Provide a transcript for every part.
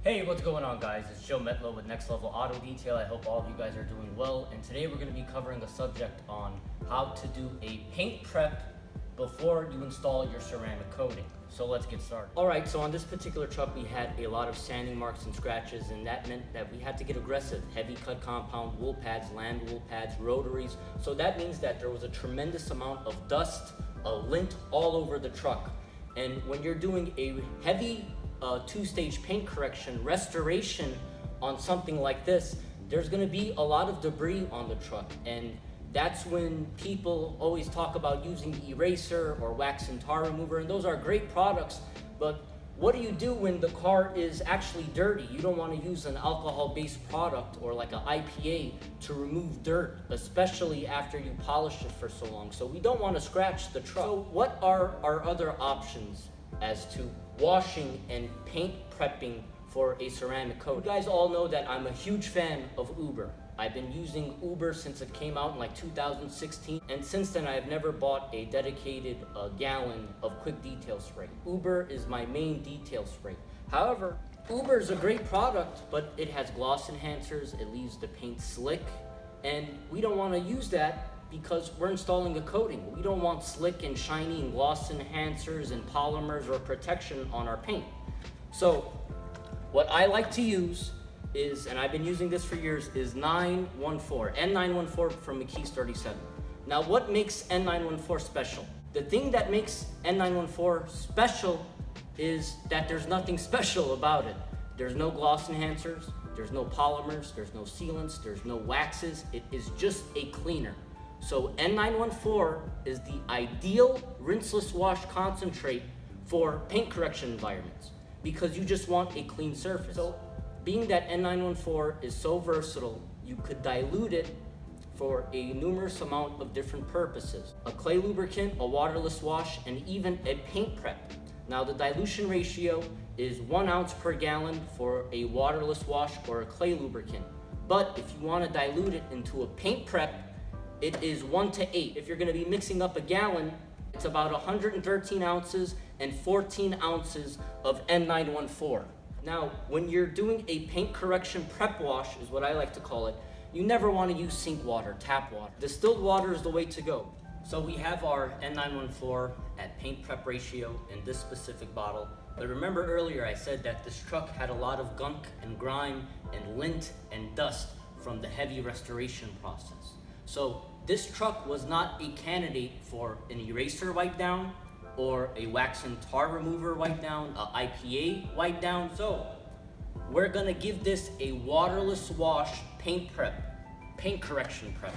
Hey, what's going on, guys? It's Joe Metlow with Next Level Auto Detail. I hope all of you guys are doing well, and today we're going to be covering a subject on how to do a paint prep before you install your ceramic coating. So let's get started. Alright, so on this particular truck we had a lot of sanding marks and scratches, and that meant that we had to get aggressive. Heavy cut compound, wool pads, land wool pads, rotaries. So that means that there was a tremendous amount of dust, lint all over the truck. And when you're doing a heavy two-stage paint correction restoration on something like this, there's going to be a lot of debris on the truck, and that's when people always talk about using eraser or wax and tar remover, and those are great products, but what do you do when the car is actually dirty? You don't want to use an alcohol-based product or like an IPA to remove dirt, especially after you polish it for so long. So we don't want to scratch the truck. So what are our other options as to washing and paint prepping for a ceramic coat? You guys all know that I'm a huge fan of Uber. I've been using Uber since it came out in like 2016, and since then I've never bought a dedicated gallon of quick detail spray. Uber is my main detail spray. However, Uber is a great product, but it has gloss enhancers, it leaves the paint slick, and we don't want to use that because we're installing a coating. We don't want slick and shiny and gloss enhancers and polymers or protection on our paint. So what I like to use is, and I've been using this for years, is N914 from McKee's 37. Now what makes N914 special? The thing that makes N914 special is that there's nothing special about it. There's no gloss enhancers, there's no polymers, there's no sealants, there's no waxes. It is just a cleaner. So N914 is the ideal rinseless wash concentrate for paint correction environments because you just want a clean surface. So being that N914 is so versatile, you could dilute it for a numerous amount of different purposes. A clay lubricant, a waterless wash, and even a paint prep. Now the dilution ratio is 1 ounce per gallon for a waterless wash or a clay lubricant. But if you want to dilute it into a paint prep, it is 1 to 8. If you're going to be mixing up a gallon, it's about 113 ounces and 14 ounces of N914. Now, when you're doing a paint correction prep wash, is what I like to call it, you never want to use sink water, tap water. Distilled water is the way to go. So we have our N914 at paint prep ratio in this specific bottle. But remember earlier I said that this truck had a lot of gunk and grime and lint and dust from the heavy restoration process. So this truck was not a candidate for an eraser wipe down or a wax and tar remover wipe down, a IPA wipe down. So we're gonna give this a waterless wash paint prep, paint correction prep.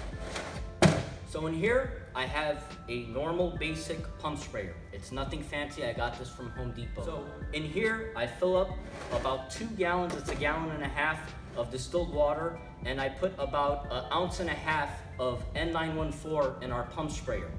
So in here, I have a normal basic pump sprayer. It's nothing fancy, I got this from Home Depot. So in here, I fill up about 2 gallons, it's 1.5 gallons of distilled water, and I put about 1.5 ounces of N914 in our pump sprayer.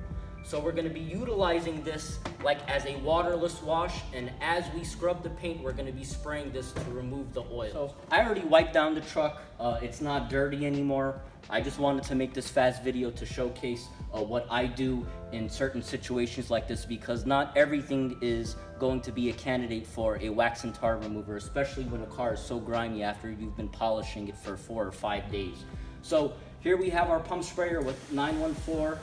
So we're gonna be utilizing this like as a waterless wash, and as we scrub the paint, we're gonna be spraying this to remove the oil. So I already wiped down the truck. It's not dirty anymore. I just wanted to make this fast video to showcase what I do in certain situations like this, because not everything is going to be a candidate for a wax and tar remover, especially when a car is so grimy after you've been polishing it for 4 or 5 days. So here we have our pump sprayer with 914.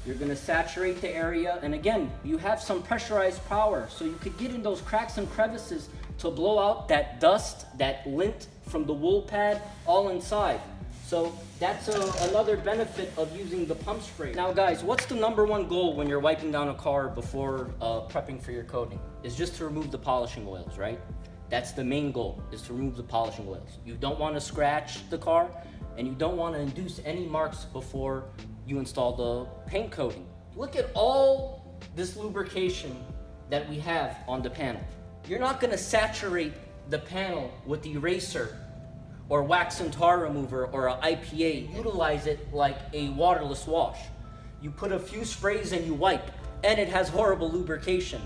You're gonna saturate the area, and again, you have some pressurized power, so you could get in those cracks and crevices to blow out that dust, that lint from the wool pad all inside. So that's another benefit of using the pump spray. Now guys, what's the #1 goal when you're wiping down a car before prepping for your coating? It's just to remove the polishing oils, right? That's the main goal, is to remove the polishing oils. You don't want to scratch the car, and you don't want to induce any marks before you install the paint coating. Look at all this lubrication that we have on the panel. You're not going to saturate the panel with the eraser or wax and tar remover or an IPA. Utilize it like a waterless wash. You put a few sprays and you wipe, and it has horrible lubrication.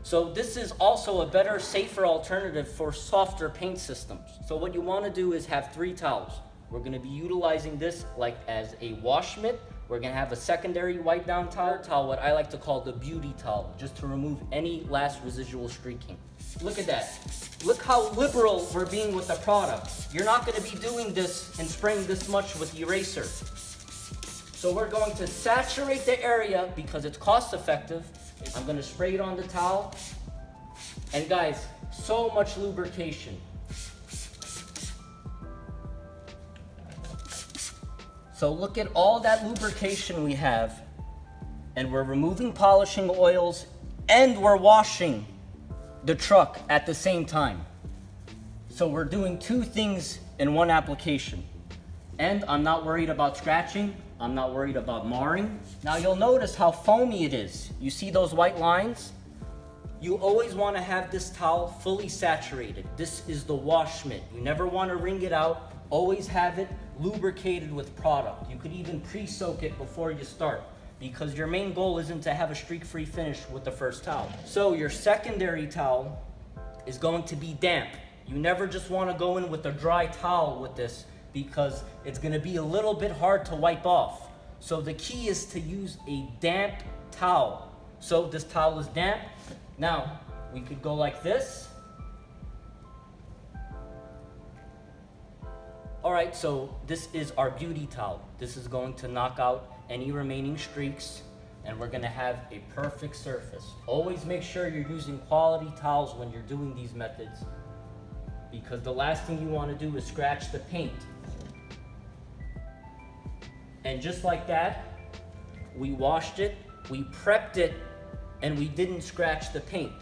So this is also a better, safer alternative for softer paint systems. So what you want to do is have 3 towels. We're going to be utilizing this like as a wash mitt. We're going to have a secondary wipe down towel, what I like to call the beauty towel, just to remove any last residual streaking. Look at that. Look how liberal we're being with the product. You're not going to be doing this and spraying this much with the eraser. So we're going to saturate the area because it's cost effective. I'm going to spray it on the towel. And guys, so much lubrication. So look at all that lubrication we have. And we're removing polishing oils and we're washing the truck at the same time. So we're doing two things in one application. And I'm not worried about scratching. I'm not worried about marring. Now you'll notice how foamy it is. You see those white lines? You always want to have this towel fully saturated. This is the wash mitt. You never want to wring it out. Always have it lubricated with product. You could even pre-soak it before you start, because your main goal isn't to have a streak-free finish with the first towel. So your secondary towel is going to be damp. You never just want to go in with a dry towel with this, because it's going to be a little bit hard to wipe off. So the key is to use a damp towel. So this towel is damp. Now we could go like this. All right, so this is our beauty towel. This is going to knock out any remaining streaks, and we're gonna have a perfect surface. Always make sure you're using quality towels when you're doing these methods, because the last thing you wanna do is scratch the paint. And just like that, we washed it, we prepped it, and we didn't scratch the paint.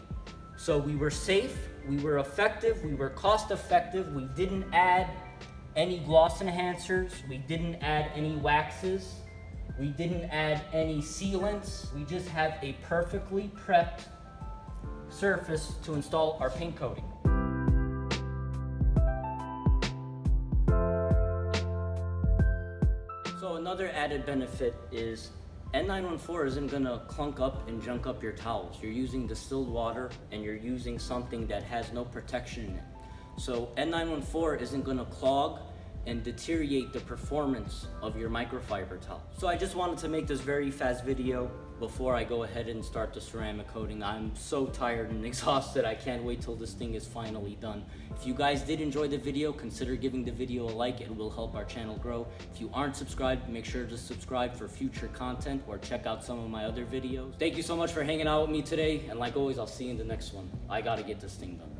So we were safe, we were effective, we were cost effective, we didn't add any gloss enhancers, we didn't add any waxes, we didn't add any sealants. We just have a perfectly prepped surface to install our paint coating. So another added benefit is N914 isn't gonna clunk up and junk up your towels. You're using distilled water and you're using something that has no protection in it. So N914 isn't gonna clog and deteriorate the performance of your microfiber towel. So I just wanted to make this very fast video before I go ahead and start the ceramic coating. I'm so tired and exhausted. I can't wait till this thing is finally done. If you guys did enjoy the video, consider giving the video a like. It will help our channel grow. If you aren't subscribed, make sure to subscribe for future content or check out some of my other videos. Thank you so much for hanging out with me today. And like always, I'll see you in the next one. I gotta get this thing done.